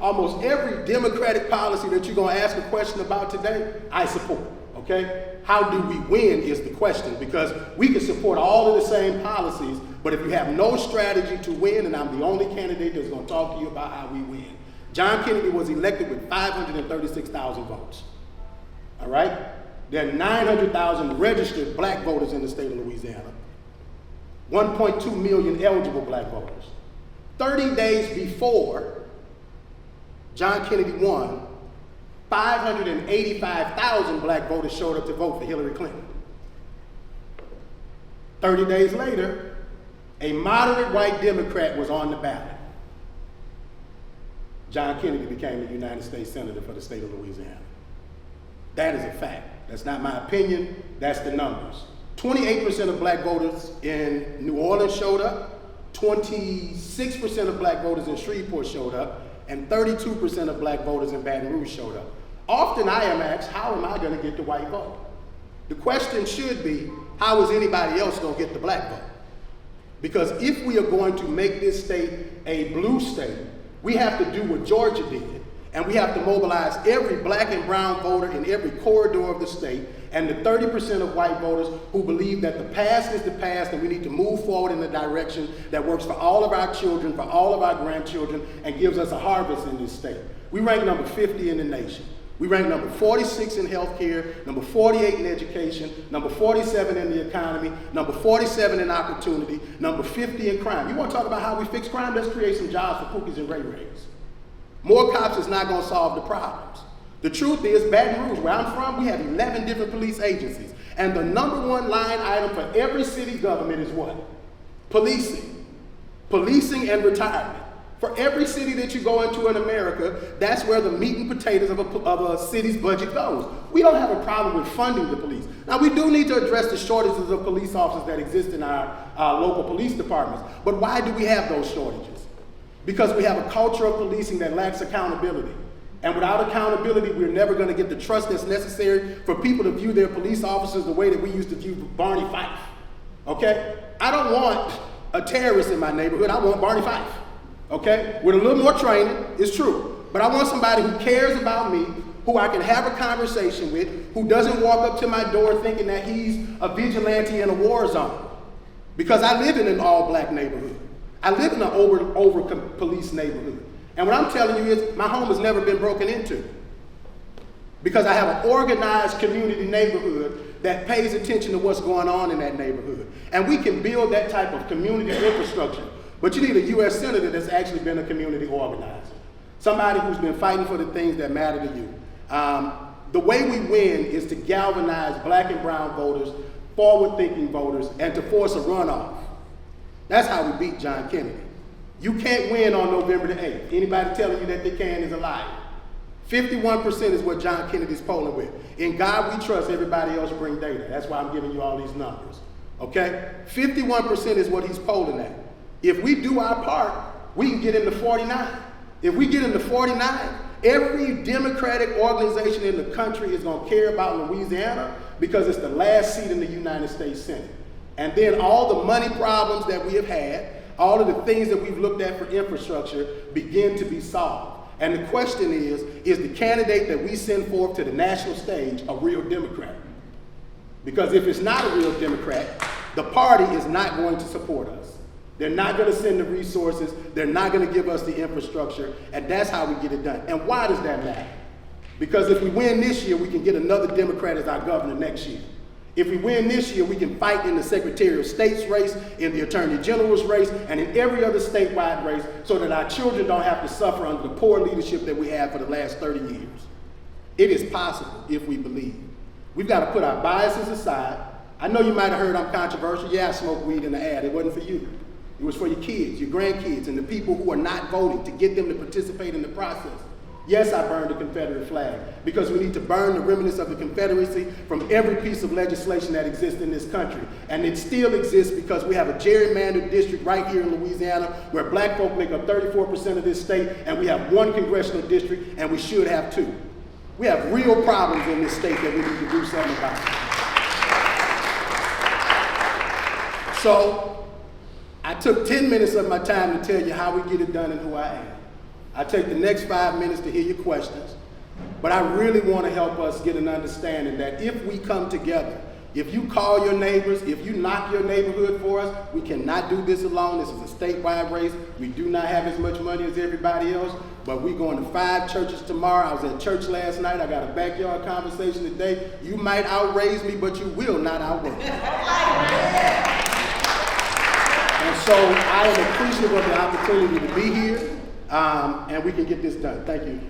almost every Democratic policy that you're going to ask a question about today, I support, okay? How do we win is the question, because we can support all of the same policies, but if you have no strategy to win, and I'm the only candidate that's going to talk to you about how we win. John Kennedy was elected with 536,000 votes, all right? There are 900,000 registered black voters in the state of Louisiana, 1.2 million eligible black voters. 30 days before John Kennedy won, 585,000 black voters showed up to vote for Hillary Clinton. 30 days later, a moderate white Democrat was on the ballot. John Kennedy became the United States Senator for the state of Louisiana. That is a fact. That's not my opinion, that's the numbers. 28% of black voters in New Orleans showed up, 26% of black voters in Shreveport showed up, and 32% of black voters in Baton Rouge showed up. Often I am asked, how am I going to get the white vote? The question should be, how is anybody else going to get the black vote? Because if we are going to make this state a blue state, we have to do what Georgia did, and we have to mobilize every black and brown voter in every corridor of the state, and the 30% of white voters who believe that the past is the past and we need to move forward in a direction that works for all of our children, for all of our grandchildren, and gives us a harvest in this state. We rank number 50 in the nation. We rank number 46 in healthcare, number 48 in education, number 47 in the economy, number 47 in opportunity, number 50 in crime. You want to talk about how we fix crime? Let's create some jobs for Pookies and Ray Rays. More cops is not going to solve the problems. The truth is, Baton Rouge, where I'm from, we have 11 different police agencies. And the number one line item for every city government is what? Policing. Policing and retirement. For every city that you go into in America, that's where the meat and potatoes of a city's budget goes. We don't have a problem with funding the police. Now, we do need to address the shortages of police officers that exist in our local police departments. But why do we have those shortages? Because we have a culture of policing that lacks accountability. And without accountability, we're never going to get the trust that's necessary for people to view their police officers the way that we used to view Barney Fife. Okay? I don't want a terrorist in my neighborhood. I want Barney Fife. Okay? With a little more training, it's true. But I want somebody who cares about me, who I can have a conversation with, who doesn't walk up to my door thinking that he's a vigilante in a war zone. Because I live in an all-black neighborhood. I live in an over-policed neighborhood. And what I'm telling you is my home has never been broken into. Because I have an organized community neighborhood that pays attention to what's going on in that neighborhood. And we can build that type of community infrastructure. But you need a U.S. Senator that's actually been a community organizer. Somebody who's been fighting for the things that matter to you. The way we win is to galvanize black and brown voters, forward-thinking voters, and to force a runoff. That's how we beat John Kennedy. You can't win on November the 8th. Anybody telling you that they can is a liar. 51% is what John Kennedy's polling with. In God we trust, everybody else bring data. That's why I'm giving you all these numbers. Okay? 51% is what he's polling at. If we do our part, we can get him to 49. If we get him to 49, every Democratic organization in the country is going to care about Louisiana because it's the last seat in the United States Senate. And then all the money problems that we have had, all of the things that we've looked at for infrastructure begin to be solved. And the question is the candidate that we send forth to the national stage a real Democrat? Because if it's not a real Democrat, the party is not going to support us. They're not going to send the resources. They're not going to give us the infrastructure. And that's how we get it done. And why does that matter? Because if we win this year, we can get another Democrat as our governor next year. If we win this year, we can fight in the Secretary of State's race, in the Attorney General's race, and in every other statewide race so that our children don't have to suffer under the poor leadership that we have for the last 30 years. It is possible if we believe. We've got to put our biases aside. I know you might have heard I'm controversial. Yeah, I smoke weed in the ad. It wasn't for you. It was for your kids, your grandkids, and the people who are not voting to get them to participate in the process. Yes, I burned the Confederate flag because we need to burn the remnants of the Confederacy from every piece of legislation that exists in this country. And it still exists because we have a gerrymandered district right here in Louisiana where black folk make up 34% of this state, and we have one congressional district, and we should have two. We have real problems in this state that we need to do something about. So I took 10 minutes of my time to tell you how we get it done and who I am. I take the next 5 minutes to hear your questions. But I really want to help us get an understanding that if we come together, if you call your neighbors, if you knock your neighborhood for us, we cannot do this alone. This is a statewide race. We do not have as much money as everybody else, but we're going to 5 churches tomorrow. I was at church last night. I got a backyard conversation today. You might outraise me, but you will not outwork me. And so I am appreciative of the opportunity to be here, and we can get this done. Thank you.